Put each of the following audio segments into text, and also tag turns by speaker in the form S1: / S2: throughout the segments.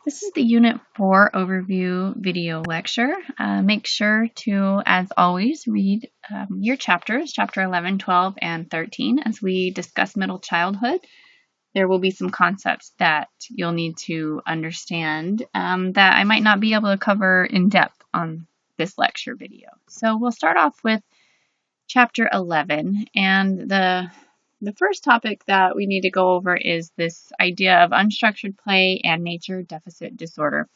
S1: This is the Unit 4 overview video lecture. Make sure to, as always, read your chapters, chapter 11, 12, and 13, as we discuss middle childhood. There will be some concepts that you'll need to understand that I might not be able to cover in depth on this lecture video. So we'll start off with chapter 11, and the first topic that we need to go over is this idea of unstructured play and nature deficit disorder.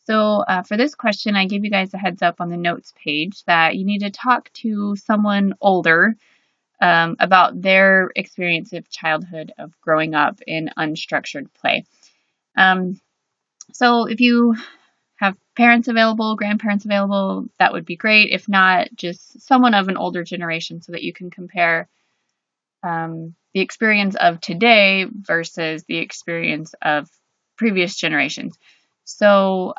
S1: So for this question, I gave you guys a heads up on the notes page that you need to talk to someone older about their experience of childhood, of growing up in unstructured play. So if you have parents available, grandparents available, that would be great. If not, just someone of an older generation so that you can compare the experience of today versus the experience of previous generations. So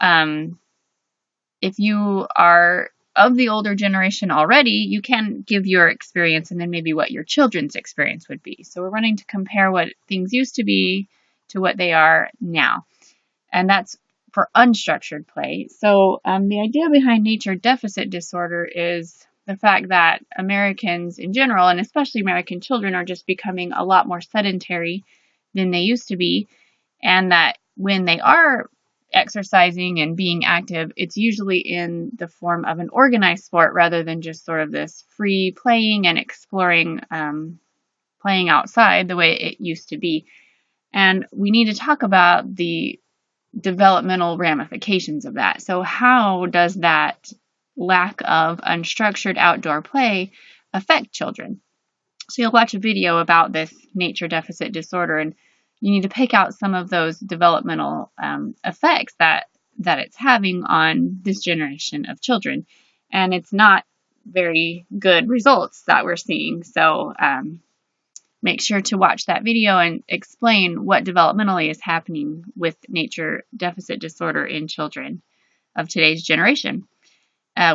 S1: if you are of the older generation already, you can give your experience and then maybe what your children's experience would be. So we're wanting to compare what things used to be to what they are now. And that's for unstructured play. So the idea behind nature deficit disorder is the fact that Americans in general, and especially American children, are just becoming a lot more sedentary than they used to be, and that when they are exercising and being active, it's usually in the form of an organized sport rather than just sort of this free playing and exploring, playing outside the way it used to be. And we need to talk about the developmental ramifications of that. So how does that lack of unstructured outdoor play affect children? So you'll watch a video about this nature deficit disorder, and you need to pick out some of those developmental effects that it's having on this generation of children. And it's not very good results that we're seeing. So make sure to watch that video and explain what developmentally is happening with nature deficit disorder in children of today's generation.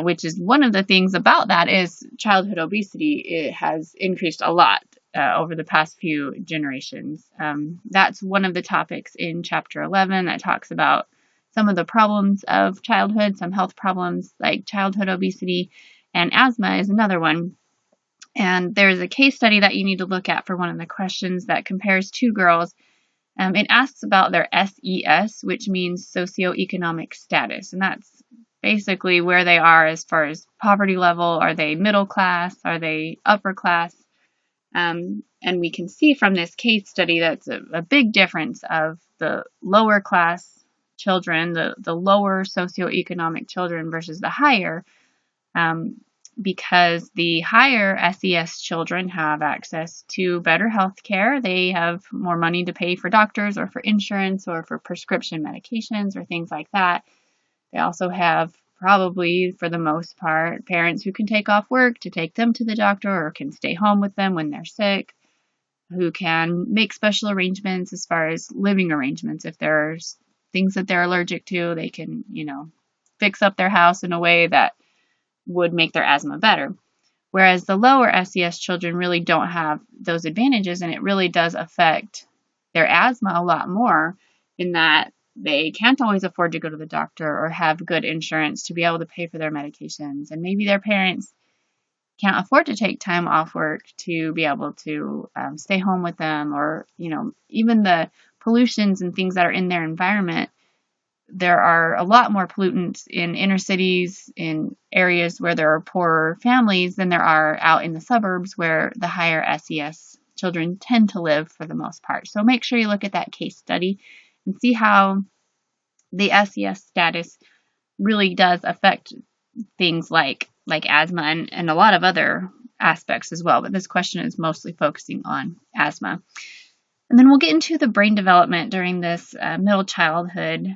S1: Which is one of the things about that is childhood obesity. It has increased a lot over the past few generations. That's one of the topics in chapter 11 that talks about some of the problems of childhood, some health problems like childhood obesity, and asthma is another one. And there's a case study that you need to look at for one of the questions that compares two girls. It asks about their SES, which means socioeconomic status, and that's basically where they are as far as poverty level. Are they middle class? Are they upper class? And we can see from this case study that's a big difference of the lower class children, the lower socioeconomic children versus the higher, because the higher SES children have access to better health care. They have more money to pay for doctors or for insurance or for prescription medications or things like that. They also have, probably for the most part, parents who can take off work to take them to the doctor or can stay home with them when they're sick, who can make special arrangements as far as living arrangements. If there's things that they're allergic to, they can, fix up their house in a way that would make their asthma better. Whereas the lower SES children really don't have those advantages, and it really does affect their asthma a lot more in that they can't always afford to go to the doctor or have good insurance to be able to pay for their medications. And maybe their parents can't afford to take time off work to be able to stay home with them, or, even the pollutions and things that are in their environment. There are a lot more pollutants in inner cities, in areas where there are poorer families, than there are out in the suburbs where the higher SES children tend to live for the most part. So make sure you look at that case study and see how the SES status really does affect things like asthma and a lot of other aspects as well. But this question is mostly focusing on asthma. And then we'll get into the brain development during this middle childhood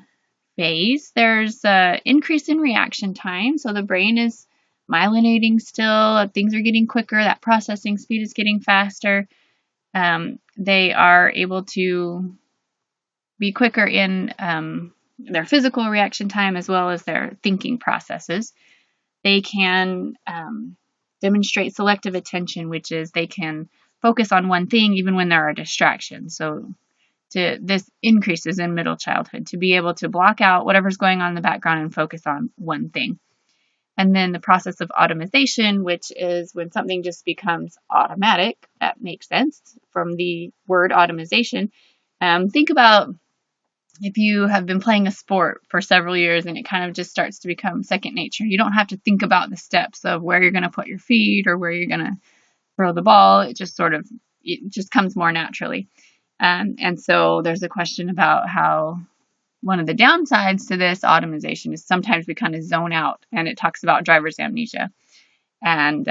S1: phase. There's an increase in reaction time. So the brain is myelinating still. Things are getting quicker. That processing speed is getting faster. They are able to be quicker in their physical reaction time as well as their thinking processes. They can demonstrate selective attention, which is they can focus on one thing even when there are distractions. So this increases in middle childhood, to be able to block out whatever's going on in the background and focus on one thing. And then the process of automation, which is when something just becomes automatic. That makes sense from the word automation. Think about if you have been playing a sport for several years and it kind of just starts to become second nature. You don't have to think about the steps of where you're going to put your feet or where you're going to throw the ball. It just comes more naturally. And so there's a question about how one of the downsides to this automation is sometimes we kind of zone out, and it talks about driver's amnesia and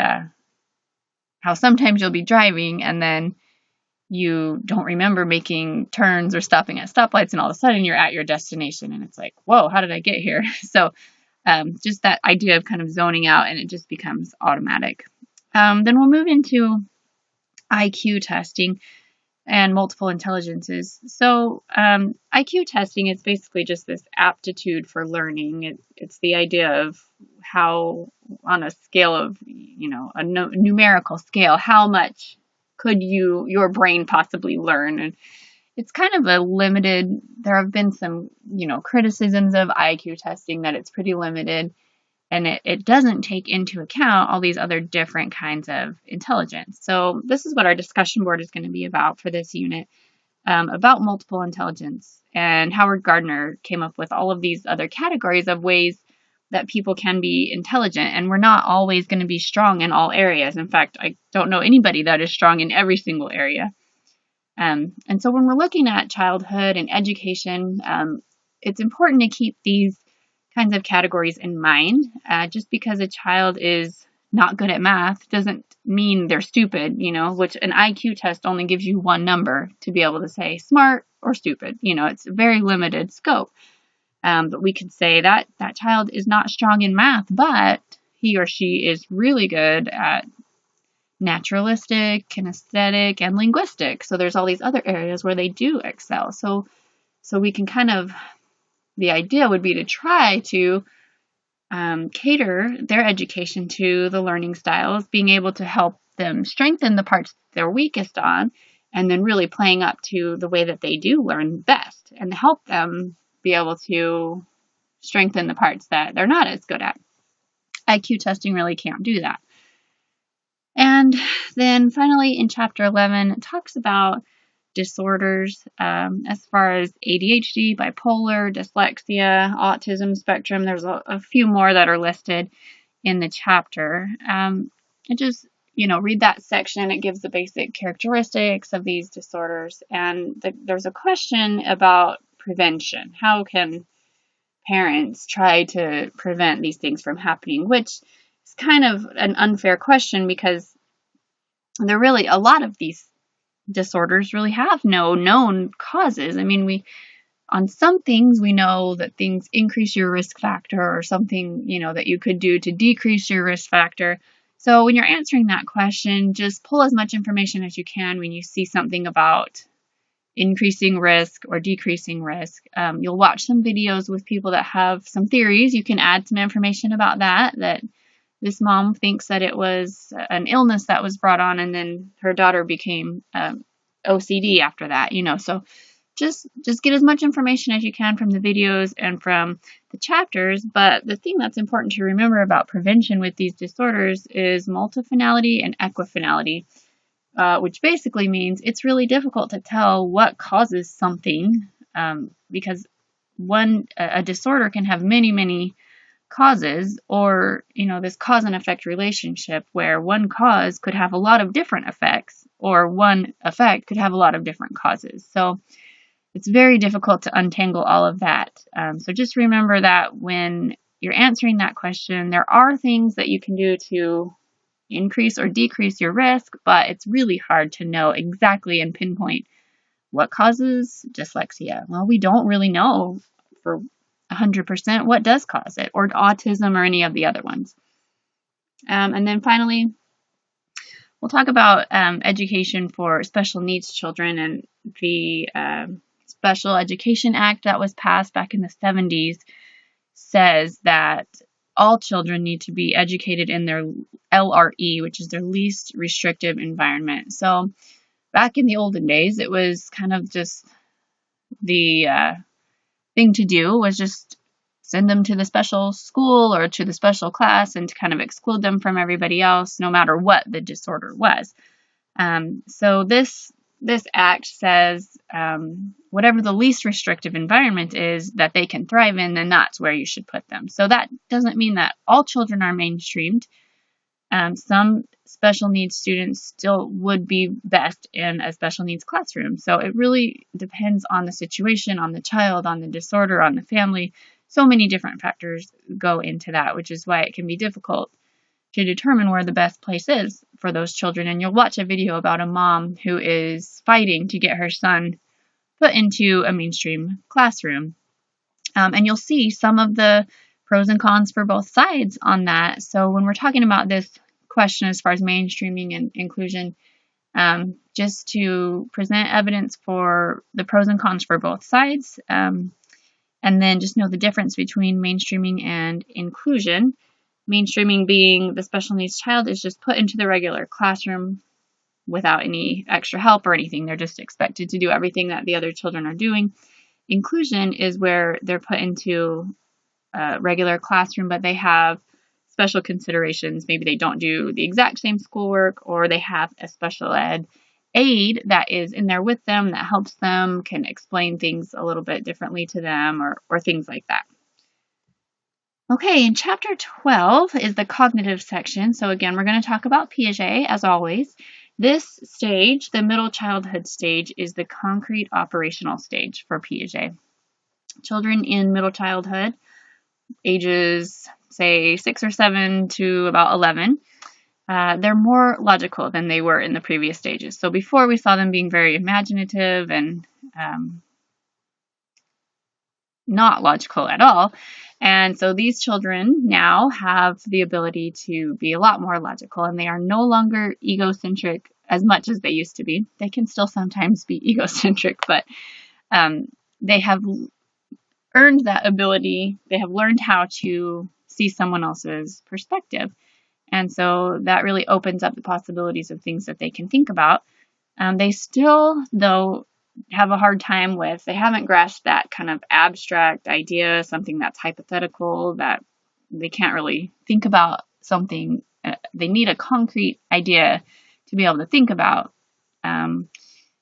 S1: how sometimes you'll be driving and then you don't remember making turns or stopping at stoplights, and all of a sudden you're at your destination and it's like, whoa, how did I get here? So just that idea of kind of zoning out, and it just becomes automatic. Then we'll move into IQ testing and multiple intelligences. So IQ testing is basically just this aptitude for learning. It's the idea of how, on a scale of, a numerical scale, how much could your brain possibly learn? And it's kind of a limited, there have been some, criticisms of IQ testing that it's pretty limited, and it doesn't take into account all these other different kinds of intelligence. So this is what our discussion board is going to be about for this unit, about multiple intelligence. And Howard Gardner came up with all of these other categories of ways that people can be intelligent, and we're not always going to be strong in all areas. In fact, I don't know anybody that is strong in every single area. And so when we're looking at childhood and education, it's important to keep these kinds of categories in mind. Just because a child is not good at math doesn't mean they're stupid, which an IQ test only gives you one number to be able to say smart or stupid. It's a very limited scope. But we could say that that child is not strong in math, but he or she is really good at naturalistic, kinesthetic, and linguistic. So there's all these other areas where they do excel. So we can the idea would be to try to cater their education to the learning styles, being able to help them strengthen the parts they're weakest on, and then really playing up to the way that they do learn best, and help them be able to strengthen the parts that they're not as good at. IQ testing really can't do that. And then finally in chapter 11, it talks about disorders as far as ADHD, bipolar, dyslexia, autism spectrum. There's a few more that are listed in the chapter. Just, read that section. It gives the basic characteristics of these disorders. And there's a question about prevention. How can parents try to prevent these things from happening? Which is kind of an unfair question, because there really, a lot of these disorders really have no known causes. I mean, on some things we know that things increase your risk factor, or something, that you could do to decrease your risk factor. So when you're answering that question, just pull as much information as you can when you see something about increasing risk or decreasing risk. You'll watch some videos with people that have some theories. You can add some information about that this mom thinks that it was an illness that was brought on, and then her daughter became OCD after that, So just get as much information as you can from the videos and from the chapters. But the thing that's important to remember about prevention with these disorders is multifinality and equifinality, which basically means it's really difficult to tell what causes something, because a disorder can have many, many causes, or this cause and effect relationship where one cause could have a lot of different effects, or one effect could have a lot of different causes. So it's very difficult to untangle all of that. So just remember that when you're answering that question, there are things that you can do to increase or decrease your risk, but it's really hard to know exactly and pinpoint what causes dyslexia. Well, we don't really know for 100% what does cause it, or autism, or any of the other ones. And then finally, we'll talk about education for special needs children, and the Special Education Act that was passed back in the 70s says that all children need to be educated in their LRE, which is their least restrictive environment. So back in the olden days, it was kind of just the thing to do was just send them to the special school or to the special class and to kind of exclude them from everybody else, no matter what the disorder was. So this act says whatever the least restrictive environment is that they can thrive in, then that's where you should put them. So that doesn't mean that all children are mainstreamed. Some special needs students still would be best in a special needs classroom. So it really depends on the situation, on the child, on the disorder, on the family. So many different factors go into that, which is why it can be difficult to determine where the best place is for those children. And you'll watch a video about a mom who is fighting to get her son put into a mainstream classroom. And you'll see some of the pros and cons for both sides on that. So when we're talking about this question as far as mainstreaming and inclusion, just to present evidence for the pros and cons for both sides, and then just know the difference between mainstreaming and inclusion. Mainstreaming being the special needs child is just put into the regular classroom without any extra help or anything. They're just expected to do everything that the other children are doing. Inclusion is where they're put into a regular classroom, but they have special considerations. Maybe they don't do the exact same schoolwork, or they have a special ed aide that is in there with them that helps them, can explain things a little bit differently to them, or things like that. Okay, in chapter 12 is the cognitive section. So again, we're going to talk about Piaget as always. This stage, the middle childhood stage, is the concrete operational stage for Piaget. Children in middle childhood, ages say 6 or 7 to about 11, they're more logical than they were in the previous stages. So before we saw them being very imaginative and not logical at all. And so these children now have the ability to be a lot more logical, and they are no longer egocentric as much as they used to be. They can still sometimes be egocentric, but they have earned that ability. They have learned how to see someone else's perspective. And so that really opens up the possibilities of things that they can think about. They still, though, have a hard time with, they haven't grasped that kind of abstract idea, something that's hypothetical, that they can't really think about something. They need a concrete idea to be able to think about.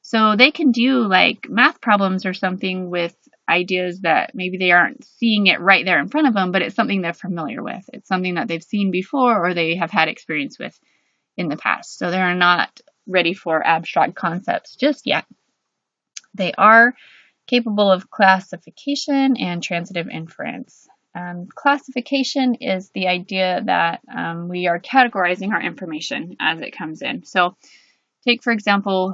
S1: So they can do like math problems or something with ideas that maybe they aren't seeing it right there in front of them, but it's something they're familiar with. It's something that they've seen before or they have had experience with in the past. So they're not ready for abstract concepts just yet. They are capable of classification and transitive inference. Classification is the idea that we are categorizing our information as it comes in. So take, for example,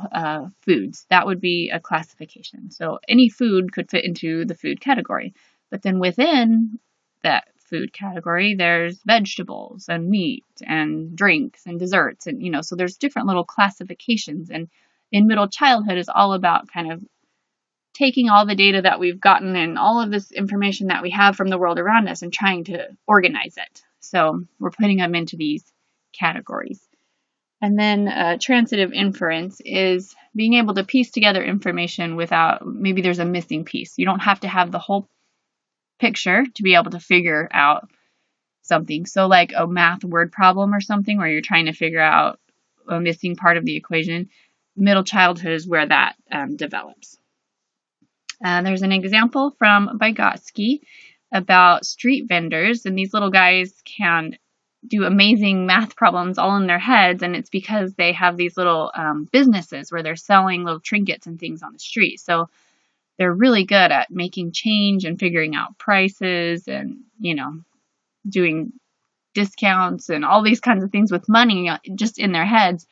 S1: foods. That would be a classification. So any food could fit into the food category. But then within that food category, there's vegetables and meat and drinks and desserts. And, so there's different little classifications. And in middle childhood is all about kind of taking all the data that we've gotten and all of this information that we have from the world around us and trying to organize it. So we're putting them into these categories. And then transitive inference is being able to piece together information without, maybe there's a missing piece. You don't have to have the whole picture to be able to figure out something. So like a math word problem or something where you're trying to figure out a missing part of the equation, middle childhood is where that develops. There's an example from Vygotsky about street vendors, and these little guys can do amazing math problems all in their heads, and it's because they have these little businesses where they're selling little trinkets and things on the street. So they're really good at making change and figuring out prices and, doing discounts and all these kinds of things with money just in their heads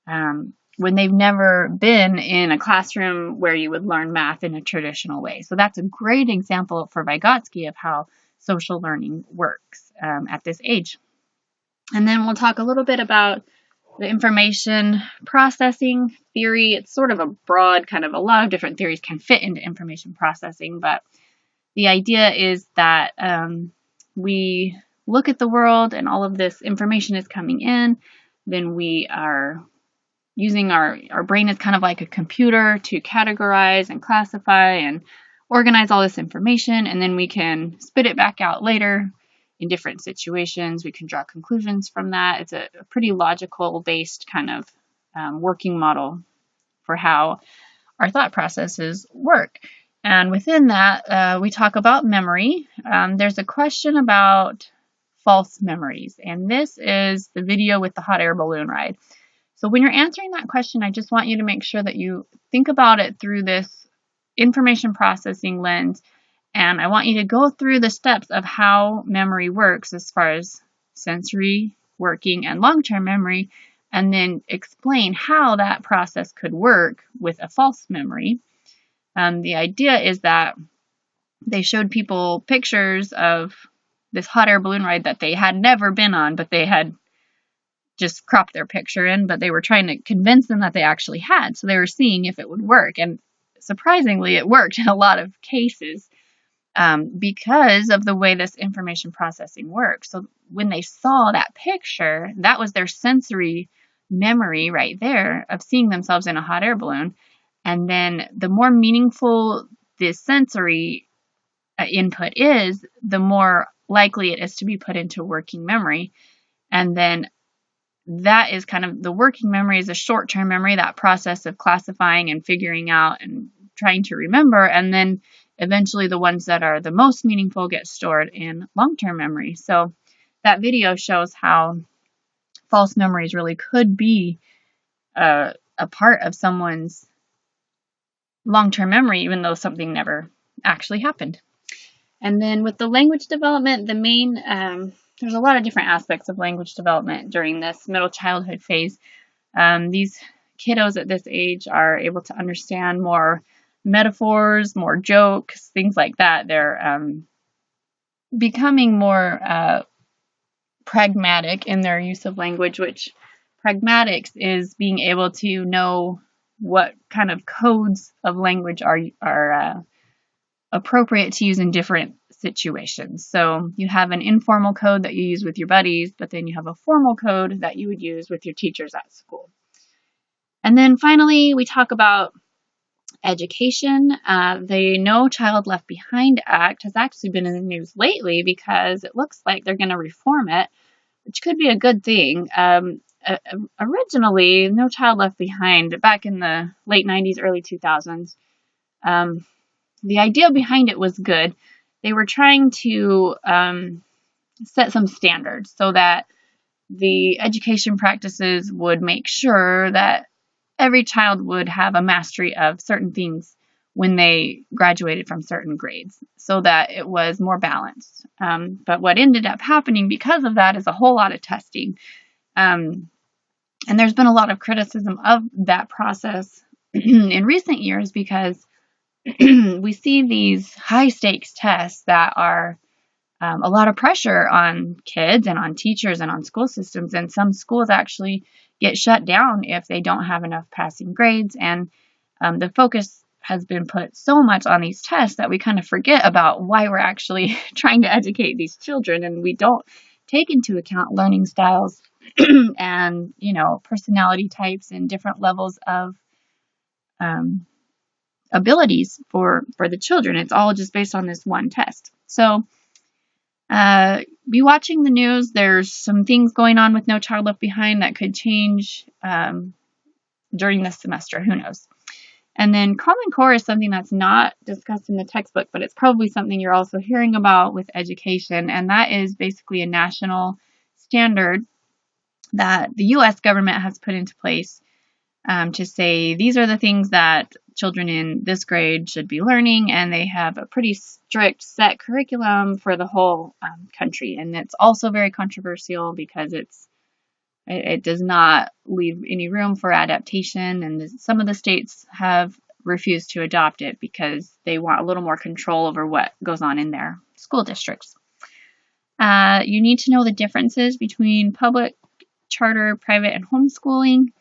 S1: when they've never been in a classroom where you would learn math in a traditional way. So that's a great example for Vygotsky of how social learning works at this age. And then we'll talk a little bit about the information processing theory. It's sort of a broad kind of, a lot of different theories can fit into information processing, but the idea is that we look at the world and all of this information is coming in, then we are using our brain is kind of like a computer to categorize and classify and organize all this information, and then we can spit it back out later in different situations. We can draw conclusions from that. It's a pretty logical based kind of working model for how our thought processes work. And within that, we talk about memory. There's a question about false memories, and this is the video with the hot air balloon ride. So when you're answering that question, I just want you to make sure that you think about it through this information processing lens, and I want you to go through the steps of how memory works as far as sensory, working, and long-term memory, and then explain how that process could work with a false memory. The idea is that they showed people pictures of this hot air balloon ride that they had never been on, but they had just cropped their picture in, but they were trying to convince them that they actually had. So they were seeing if it would work. And surprisingly, it worked in a lot of cases because of the way this information processing works. So when they saw that picture, that was their sensory memory right there of seeing themselves in a hot air balloon. And then the more meaningful the sensory input is, the more likely it is to be put into working memory. And then that is kind of the working memory is a short-term memory, that process of classifying and figuring out and trying to remember. And then eventually the ones that are the most meaningful get stored in long-term memory. So that video shows how false memories really could be a part of someone's long-term memory, even though something never actually happened. And then with the language development, there's a lot of different aspects of language development during this middle childhood phase. These kiddos at this age are able to understand more metaphors, more jokes, things like that. They're becoming more pragmatic in their use of language, which pragmatics is being able to know what kind of codes of language are appropriate to use in different situations. So you have an informal code that you use with your buddies, but then you have a formal code that you would use with your teachers at school. And then finally, we talk about education. The No Child Left Behind Act has actually been in the news lately because it looks like they're going to reform it, which could be a good thing. Originally, No Child Left Behind, back in the late 90s, early 2000s, the idea behind it was good. They were trying to set some standards so that the education practices would make sure that every child would have a mastery of certain things when they graduated from certain grades, so that it was more balanced. But what ended up happening because of that is a whole lot of testing. And there's been a lot of criticism of that process in recent years because we see these high stakes tests that are a lot of pressure on kids and on teachers and on school systems. And some schools actually get shut down if they don't have enough passing grades. And the focus has been put so much on these tests that we kind of forget about why we're actually trying to educate these children. And we don't take into account learning styles and, personality types and different levels of abilities for the children. It's all just based on this one test. So be watching the news. There's some things going on with No Child Left Behind that could change during this semester. Who knows? And then Common Core is something that's not discussed in the textbook, but it's probably something you're also hearing about with education. And that is basically a national standard that the U.S. government has put into place to say these are the things that children in this grade should be learning, and they have a pretty strict set curriculum for the whole country. And it's also very controversial because it does not leave any room for adaptation, and some of the states have refused to adopt it because they want a little more control over what goes on in their school districts. You need to know the differences between public, charter, private, and homeschooling.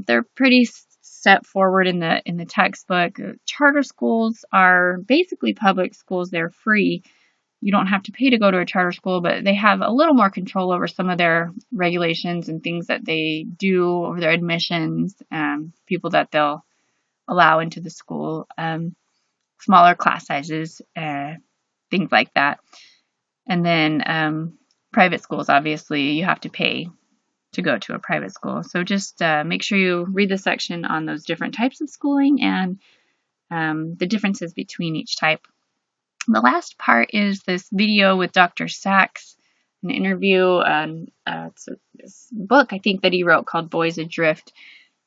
S1: They're pretty set forward in the textbook. Charter schools are basically public schools. They're free. you don't have to pay to go to a charter school, but they have a little more control over some of their regulations and things that they do over their admissions, people that they'll allow into the school, smaller class sizes, things like that. And then private schools, obviously, you have to pay to go to a private school. So just make sure you read the section on those different types of schooling and the differences between each type. The last part is this video with Dr. Sachs, an interview, it's this book I think that he wrote called Boys Adrift.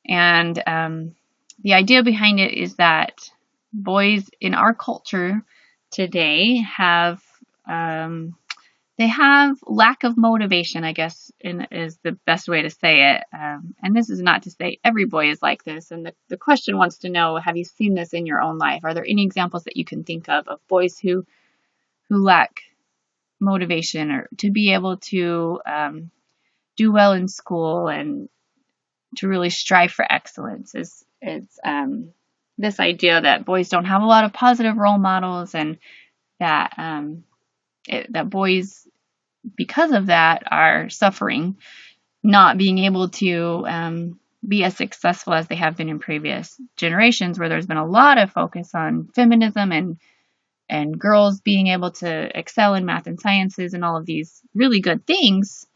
S1: And the idea behind it is that boys in our culture today have lack of motivation, I guess, is the best way to say it. And this is not to say every boy is like this. And the question wants to know, have you seen this in your own life? Are there any examples that you can think of boys who lack motivation or to be able to do well in school and to really strive for excellence? It's this idea that boys don't have a lot of positive role models, and that that boys, because of that, are suffering, not being able to be as successful as they have been in previous generations, where there's been a lot of focus on feminism and girls being able to excel in math and sciences and all of these really good things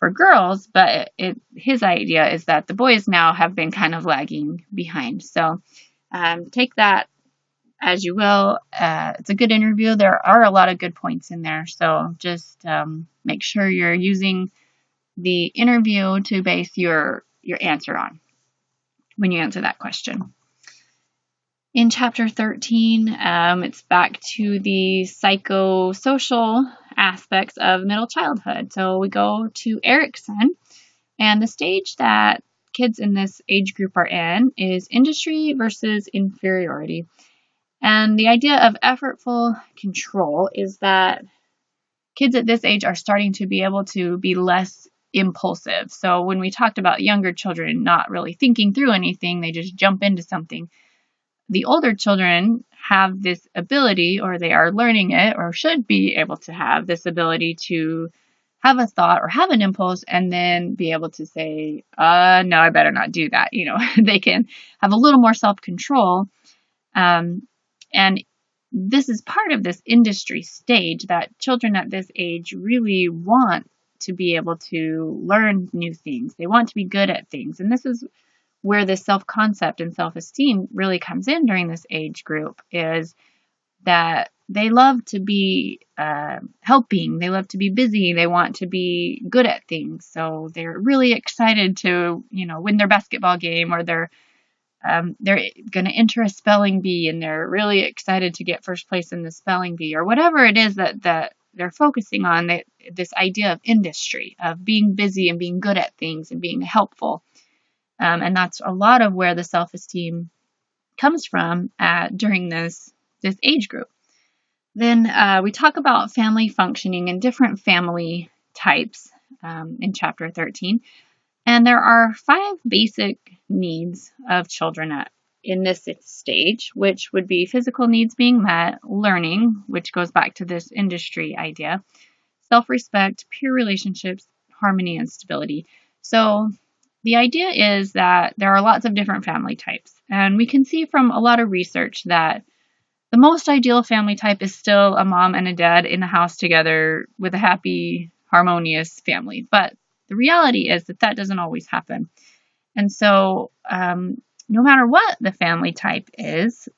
S1: for girls. But his idea is that the boys now have been kind of lagging behind. So take that as you will. It's a good interview. There are a lot of good points in there. So just make sure you're using the interview to base your answer on when you answer that question. In chapter 13, it's back to the psychosocial aspects of middle childhood. So we go to Erikson, and the stage that kids in this age group are in is industry versus inferiority. And the idea of effortful control is that kids at this age are starting to be able to be less impulsive. So when we talked about younger children not really thinking through anything, they just jump into something. The older children have this ability, or they are learning it, or should be able to have this ability to have a thought or have an impulse and then be able to say, no, I better not do that. They can have a little more self-control. And this is part of this industry stage that children at this age really want to be able to learn new things. They want to be good at things. And this is where the self-concept and self-esteem really comes in during this age group, is that they love to be helping. They love to be busy. They want to be good at things. So they're really excited to, win their basketball game, or they're going to enter a spelling bee and they're really excited to get first place in the spelling bee, or whatever it is that they're focusing on, this idea of industry, of being busy and being good at things and being helpful. And that's a lot of where the self-esteem comes from during this age group. Then we talk about family functioning and different family types in chapter 13. And there are 5 basic needs of children in this stage, which would be physical needs being met, learning, which goes back to this industry idea, self-respect, peer relationships, harmony, and stability. So the idea is that there are lots of different family types. And we can see from a lot of research that the most ideal family type is still a mom and a dad in a house together with a happy, harmonious family. But the reality is that doesn't always happen. And so no matter what the family type is,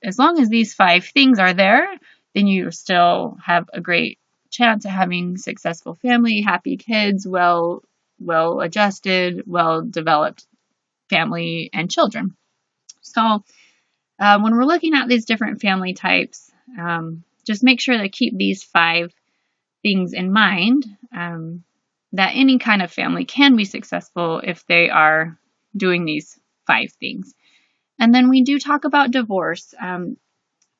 S1: as long as these 5 things are there, then you still have a great chance of having successful family, happy kids, well-adjusted, well-developed family and children. So when we're looking at these different family types, just make sure to keep these 5 things in mind, that any kind of family can be successful if they are doing these 5 things. And then we do talk about divorce.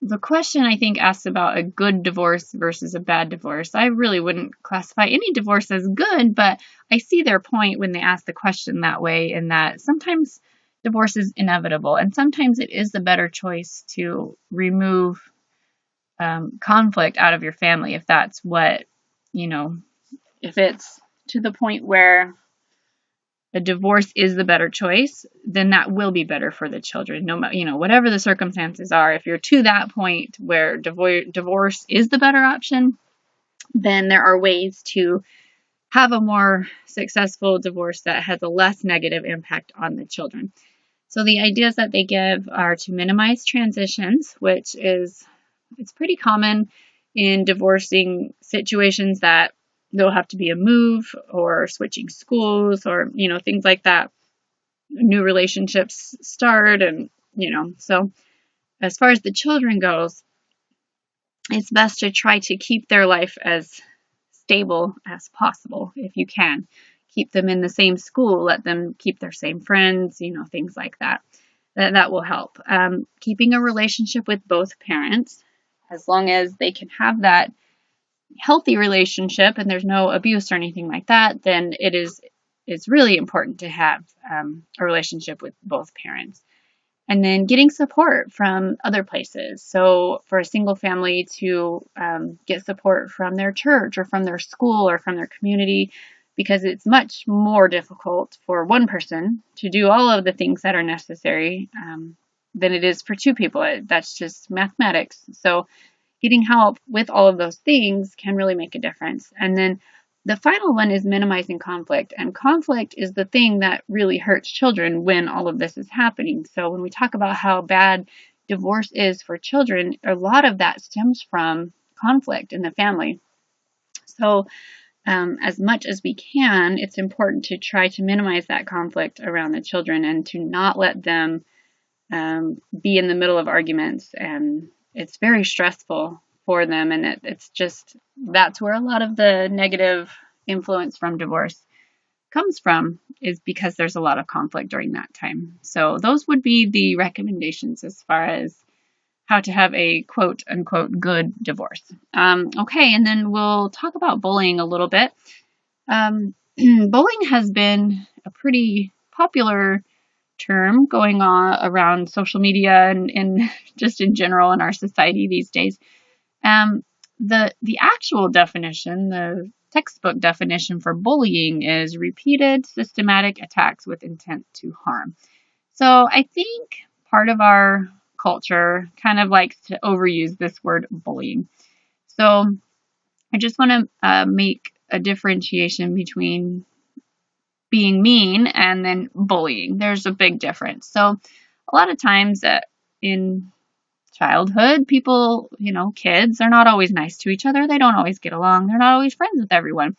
S1: The question, I think, asks about a good divorce versus a bad divorce. I really wouldn't classify any divorce as good, but I see their point when they ask the question that way, in that sometimes divorce is inevitable, and sometimes it is the better choice to remove conflict out of your family, if that's what, if it's to the point where a divorce is the better choice, then that will be better for the children. No matter, whatever the circumstances are, if you're to that point where divorce is the better option, then there are ways to have a more successful divorce that has a less negative impact on the children. So the ideas that they give are to minimize transitions, which it's pretty common in divorcing situations that there'll have to be a move or switching schools or, things like that. New relationships start and, so as far as the children goes, it's best to try to keep their life as stable as possible if you can. Keep them in the same school, let them keep their same friends, things like that. That will help. Keeping a relationship with both parents, as long as they can have that healthy relationship and there's no abuse or anything like that, then it's really important to have a relationship with both parents. And then getting support from other places. So for a single family to get support from their church or from their school or from their community, because it's much more difficult for one person to do all of the things that are necessary than it is for two people. That's just mathematics. So getting help with all of those things can really make a difference. And then the final one is minimizing conflict. And conflict is the thing that really hurts children when all of this is happening. So when we talk about how bad divorce is for children, a lot of that stems from conflict in the family. So as much as we can, it's important to try to minimize that conflict around the children and to not let them be in the middle of arguments. And it's very stressful for them, and that's where a lot of the negative influence from divorce comes from, is because there's a lot of conflict during that time. So those would be the recommendations as far as how to have a quote unquote good divorce. Okay, and then we'll talk about bullying a little bit. Bullying has been a pretty popular term going on around social media and just in general in our society these days. The actual definition, the textbook definition for bullying, is repeated systematic attacks with intent to harm. So I think part of our culture kind of likes to overuse this word bullying. So I just want to make a differentiation between being mean and then bullying. There's a big difference. So a lot of times in childhood, people, kids are not always nice to each other. They don't always get along. They're not always friends with everyone.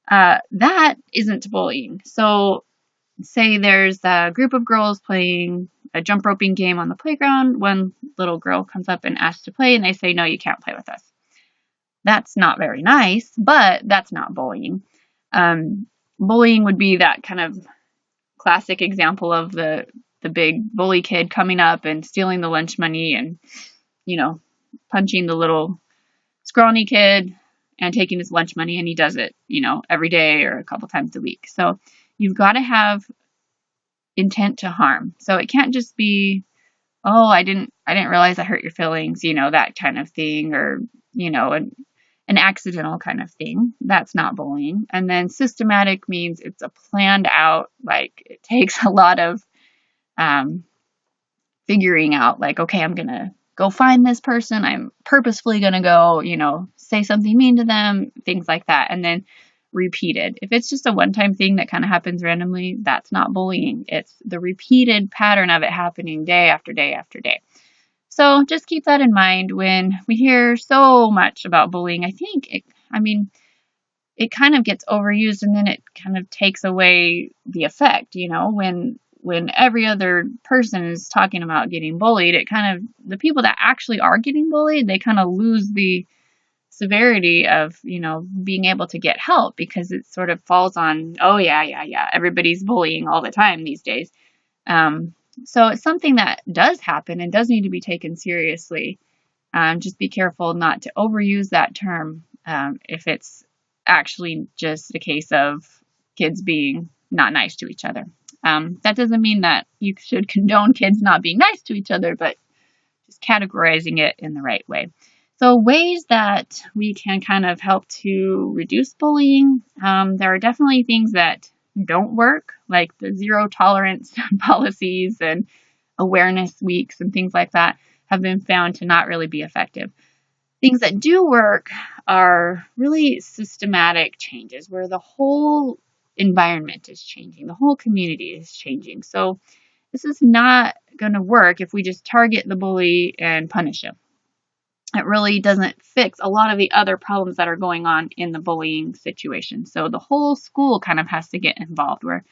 S1: That isn't bullying. So say there's a group of girls playing a jump roping game on the playground. One little girl comes up and asks to play, and they say, no, you can't play with us. That's not very nice, but that's not bullying. Bullying would be that kind of classic example of the big bully kid coming up and stealing the lunch money and, punching the little scrawny kid and taking his lunch money, and he does it, every day or a couple times a week. So you've got to have intent to harm. So it can't just be, oh, I didn't realize I hurt your feelings, that kind of thing, or, an accidental kind of thing. That's not bullying. And then systematic means it's a planned out, like it takes a lot of figuring out, like, okay, I'm going to go find this person. I'm purposefully going to go, say something mean to them, things like that. And then repeated. If it's just a one-time thing that kind of happens randomly, that's not bullying. It's the repeated pattern of it happening day after day after day. So just keep that in mind when we hear so much about bullying. I think it kind of gets overused, and then it kind of takes away the effect, when every other person is talking about getting bullied, the people that actually are getting bullied, they kind of lose the severity of, being able to get help, because it sort of falls on, oh yeah, everybody's bullying all the time these days. So it's something that does happen and does need to be taken seriously. Just be careful not to overuse that term if it's actually just a case of kids being not nice to each other. That doesn't mean that you should condone kids not being nice to each other, but just categorizing it in the right way. So ways that we can kind of help to reduce bullying, there are definitely things that don't work, like the zero tolerance policies and awareness weeks and things like that have been found to not really be effective. Things that do work are really systematic changes where the whole environment is changing, the whole community is changing. So this is not going to work if we just target the bully and punish him. It really doesn't fix a lot of the other problems that are going on in the bullying situation. So the whole school kind of has to get involved, where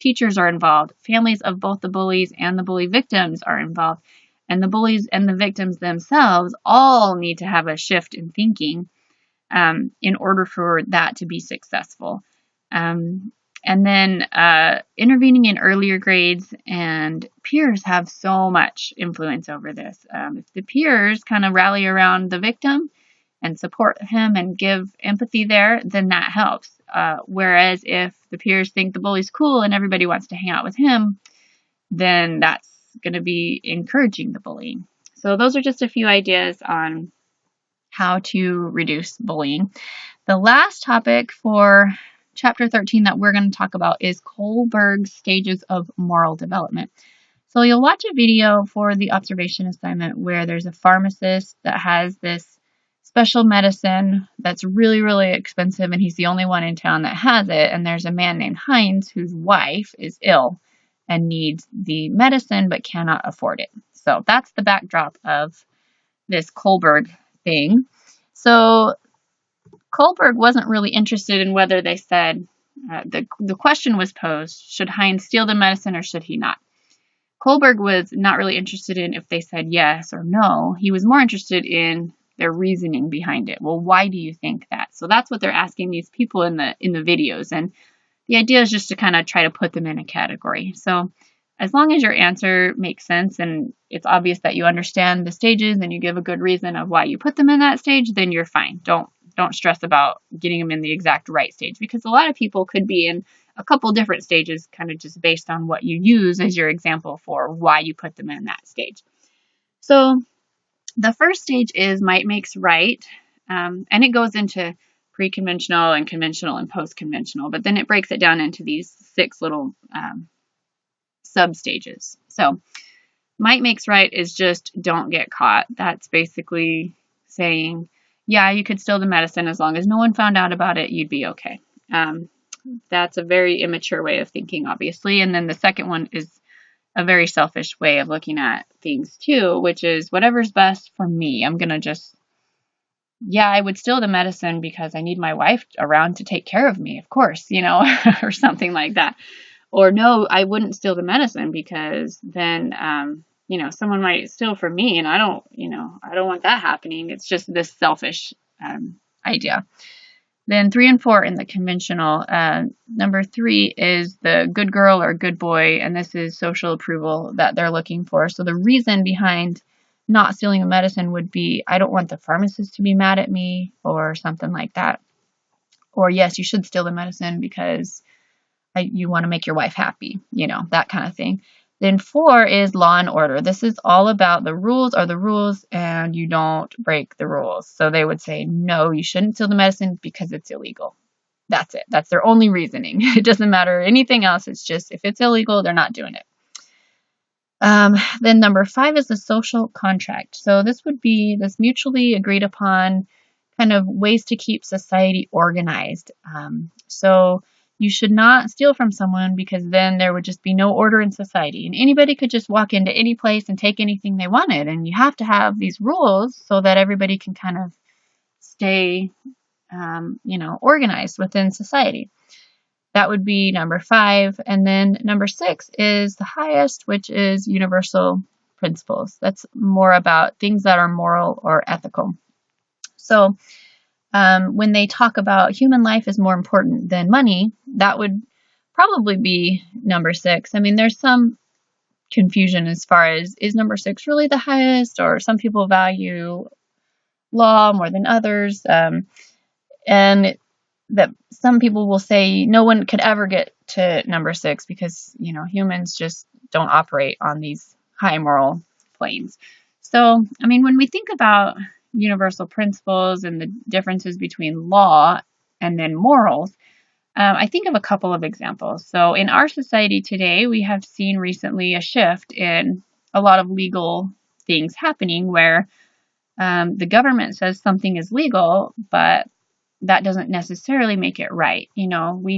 S1: teachers are involved, families of both the bullies and the bully victims are involved, and the bullies and the victims themselves all need to have a shift in thinking in order for that to be successful. And then intervening in earlier grades, and peers have so much influence over this. If the peers kind of rally around the victim and support him and give empathy there, then that helps. Whereas if the peers think the bully's cool and everybody wants to hang out with him, then that's going to be encouraging the bullying. So those are just a few ideas on how to reduce bullying. The last topic for Chapter 13 that we're going to talk about is Kohlberg's stages of moral development. So you'll watch a video for the observation assignment where there's a pharmacist that has this special medicine that's really, really expensive, and he's the only one in town that has it. And there's a man named Heinz whose wife is ill and needs the medicine but cannot afford it. So that's the backdrop of this Kohlberg thing. So Kohlberg wasn't really interested in whether they said, the question was posed, should Heinz steal the medicine or should he not? Kohlberg was not really interested in if they said yes or no. He was more interested in their reasoning behind it. Well, why do you think that? So that's what they're asking these people in the videos. And the idea is just to kind of try to put them in a category. So as long as your answer makes sense and it's obvious that you understand the stages and you give a good reason of why you put them in that stage, then you're fine. Don't stress about getting them in the exact right stage, because a lot of people could be in a couple different stages, kind of just based on what you use as your example for why you put them in that stage. So the first stage is might makes right, and it goes into pre-conventional and conventional and post-conventional, but then it breaks it down into these 6 little sub-stages. So might makes right is just don't get caught. That's basically saying, yeah, you could steal the medicine as long as no one found out about it, you'd be okay. That's a very immature way of thinking, obviously. And then the second one is a very selfish way of looking at things too, which is whatever's best for me. I'm going to just, yeah, I would steal the medicine because I need my wife around to take care of me, of course, or something like that. Or no, I wouldn't steal the medicine because then, someone might steal from me and I don't want that happening. It's just this selfish idea. Then 3 and 4 in the conventional. Number 3 is the good girl or good boy, and this is social approval that they're looking for. So the reason behind not stealing a medicine would be, I don't want the pharmacist to be mad at me or something like that. Or yes, you should steal the medicine because you want to make your wife happy, that kind of thing. Then 4 is law and order. This is all about the rules are the rules and you don't break the rules. So they would say, no, you shouldn't steal the medicine because it's illegal. That's it. That's their only reasoning. It doesn't matter anything else. It's just if it's illegal, they're not doing it. Then number 5 is the social contract. So this would be this mutually agreed upon kind of ways to keep society organized. So you should not steal from someone because then there would just be no order in society. And anybody could just walk into any place and take anything they wanted. And you have to have these rules so that everybody can kind of stay, organized within society. That would be number 5. And then number 6 is the highest, which is universal principles. That's more about things that are moral or ethical. So when they talk about human life is more important than money, that would probably be number 6. I mean, there's some confusion as far as, is number 6 really the highest? Or some people value law more than others. And that some people will say no one could ever get to number 6 because, humans just don't operate on these high moral planes. So, I mean, when we think about universal principles and the differences between law and then morals, I think of a couple of examples. So in our society today, we have seen recently a shift in a lot of legal things happening where the government says something is legal, but that doesn't necessarily make it right. We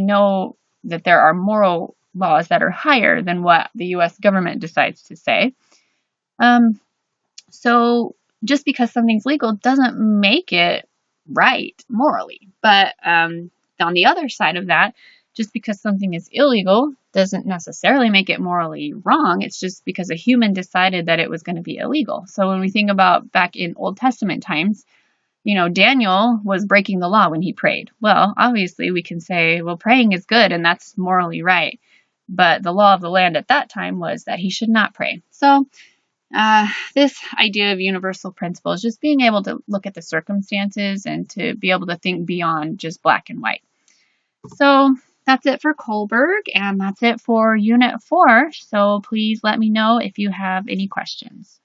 S1: know that there are moral laws that are higher than what the US government decides to say. So just because something's legal doesn't make it right morally. But on the other side of that, just because something is illegal doesn't necessarily make it morally wrong. It's just because a human decided that it was going to be illegal. So when we think about back in Old Testament times, Daniel was breaking the law when he prayed. Well, obviously we can say, well, praying is good and that's morally right. But the law of the land at that time was that he should not pray. So this idea of universal principles, just being able to look at the circumstances and to be able to think beyond just black and white. So that's it for Kohlberg, and that's it for Unit 4. So please let me know if you have any questions.